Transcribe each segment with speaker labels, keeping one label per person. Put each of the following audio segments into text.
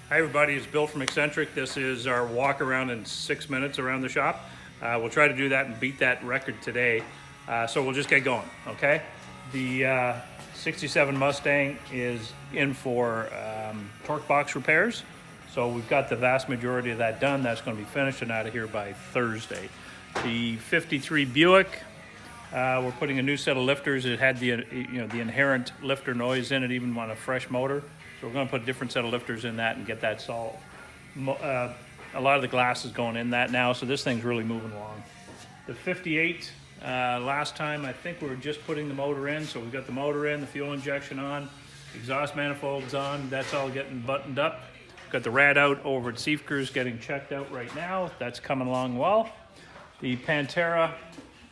Speaker 1: Hi everybody, it's Bill from XcentricK. This is our walk around in 6 minutes around the shop. We'll try to do that and beat that record today. So we'll just get going, okay? The 67 Mustang is in for torque box repairs. So we've got the vast majority of that done. That's going to be finished and out of here by Thursday. The 53 Buick, we're putting a new set of lifters. It had the the inherent lifter noise in it, even on a fresh motor. So we're going to put a different set of lifters in that and get that solved. A lot of the glass is going in that now, so this thing's really moving along. The 58, last time I think we were just putting the motor in, so we've got the motor in, the fuel injection on, exhaust manifolds on, that's all getting buttoned up. Got the rad out over at Seifker's getting checked out right now. That's coming along well. The Pantera,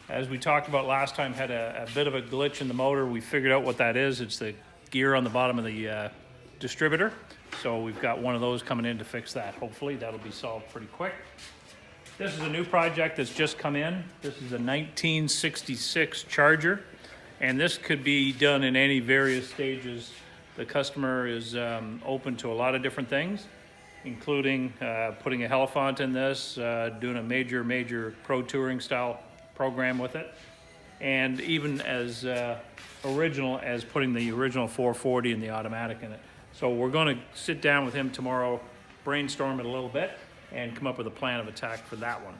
Speaker 1: as we talked about last time, had a bit of a glitch in the motor. We figured out what that is. It's the gear on the bottom of the distributor. So we've got one of those coming in to fix that. Hopefully that'll be solved pretty quick. This is a new project that's just come in. This is a 1966 Charger, and this could be done in any various stages. The customer is open to a lot of different things, including putting a Helifont in this, doing a major pro touring style program with it, and even as original as putting the original 440 and the automatic in it. So we're going to sit down with him tomorrow, brainstorm it a little bit, and come up with a plan of attack for that one.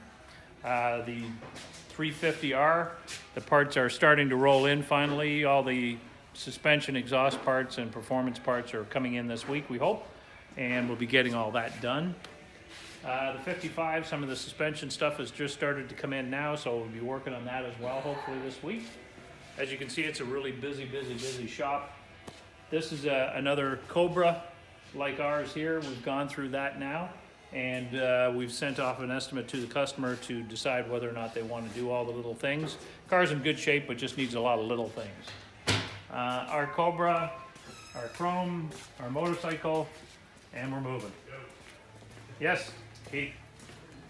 Speaker 1: The 350R, the parts are starting to roll in finally. All the suspension, exhaust parts, and performance parts are coming in this week, we hope, and we'll be getting all that done. The 55, some of the suspension stuff has just started to come in now, so we'll be working on that as well, hopefully this week. As you can see, it's a really busy shop. This is another Cobra like ours here. We've gone through that now, and we've sent off an estimate to the customer to decide whether or not they want to do all the little things. Car's in good shape, but just needs a lot of little things. Our Cobra, our Chrome, our motorcycle, and we're moving. Yes, Keith.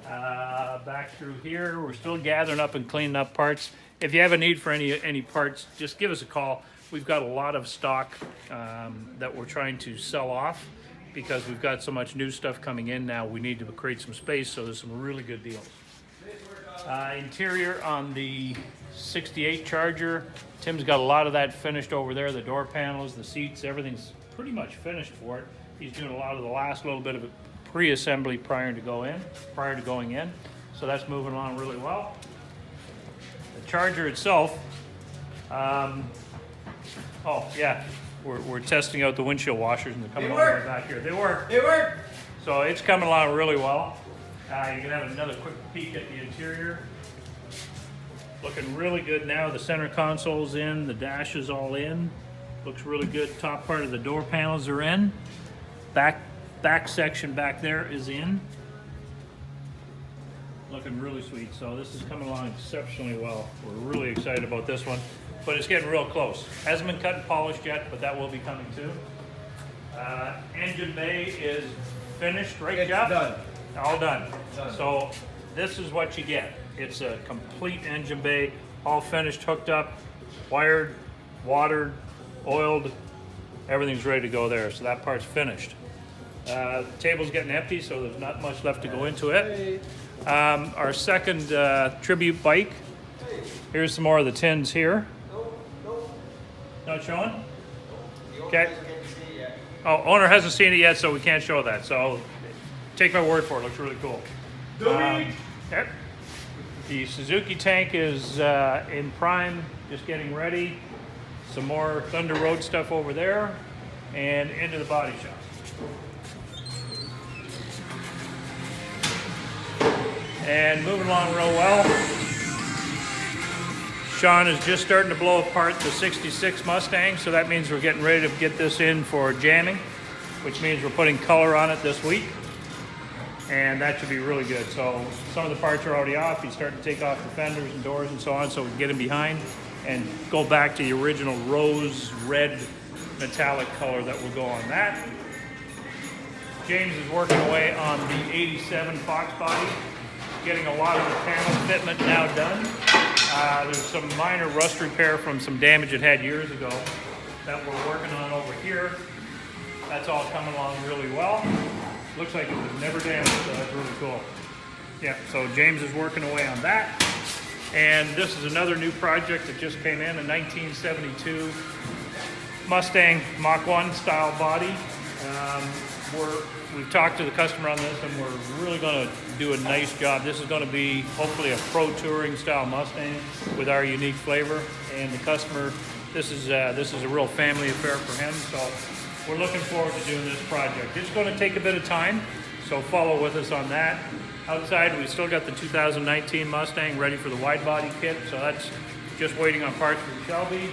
Speaker 1: Back through here, we're still gathering up and cleaning up parts. If you have a need for any parts, just give us a call. We've got a lot of stock that we're trying to sell off because we've got so much new stuff coming in now. We need to create some space, so there's some really good deals. Interior on the 68 Charger, Tim's got a lot of that finished over there. The door panels, the seats, everything's pretty much finished for it. He's doing a lot of the last little bit of it pre-assembly prior to going in. So that's moving along really well. The Charger itself, oh yeah, we're testing out the windshield washers and they're coming all the way back here. They work. So it's coming along really well. You can have another quick peek at the interior. Looking really good now. The center console's in, the dash is all in. Looks really good. Top part of the door panels are in. Back section back there is in. Looking really sweet. So this is coming along exceptionally well. We're really excited about this one, but it's getting real close. Hasn't been cut and polished yet, but that will be coming too. Engine bay is finished, right, Jeff?
Speaker 2: Done.
Speaker 1: All done. So this is what you get. It's a complete engine bay, all finished, hooked up, wired, watered, oiled. Everything's ready to go there. So that part's finished. The table's getting empty, so there's not much left to go into it. Our second tribute bike. Here's some more of the tins here. Not showing? Okay. Oh, owner hasn't seen it yet, so we can't show that. So take my word for it. Looks really cool. Okay. The Suzuki tank is in prime, just getting ready. Some more Thunder Road stuff over there, and into the body shop. And moving along real well. Sean is just starting to blow apart the 66 Mustang, so that means we're getting ready to get this in for jamming, which means we're putting color on it this week. And that should be really good. So some of the parts are already off. He's starting to take off the fenders and doors and so on, so we can get him behind and go back to the original rose red metallic color that will go on that. James is working away on the 87 Fox body, getting a lot of the panel fitment now done. There's some minor rust repair from some damage it had years ago that we're working on over here. That's all coming along really well. looks like it was never damaged, so that's really cool. Yeah, so James is working away on that. And this is another new project that just came in, a 1972 Mustang Mach 1 style body. We've talked to the customer on this, and we're really going to do a nice job. This is going to be hopefully a pro touring style Mustang with our unique flavor. And the customer, this is a real family affair for him. So we're looking forward to doing this project. It's going to take a bit of time, so follow with us on that. Outside, we still got the 2019 Mustang ready for the wide body kit, so that's just waiting on parts from Shelby.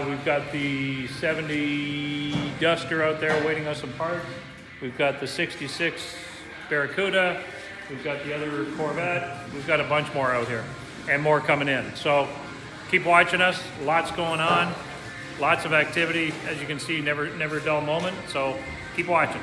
Speaker 1: We've got the 70 Duster out there waiting on some parts. We've got the 66 Barracuda. We've got the other Corvette. We've got a bunch more out here and more coming in. So keep watching us. Lots going on. Lots of activity. As you can see, never a dull moment. So keep watching.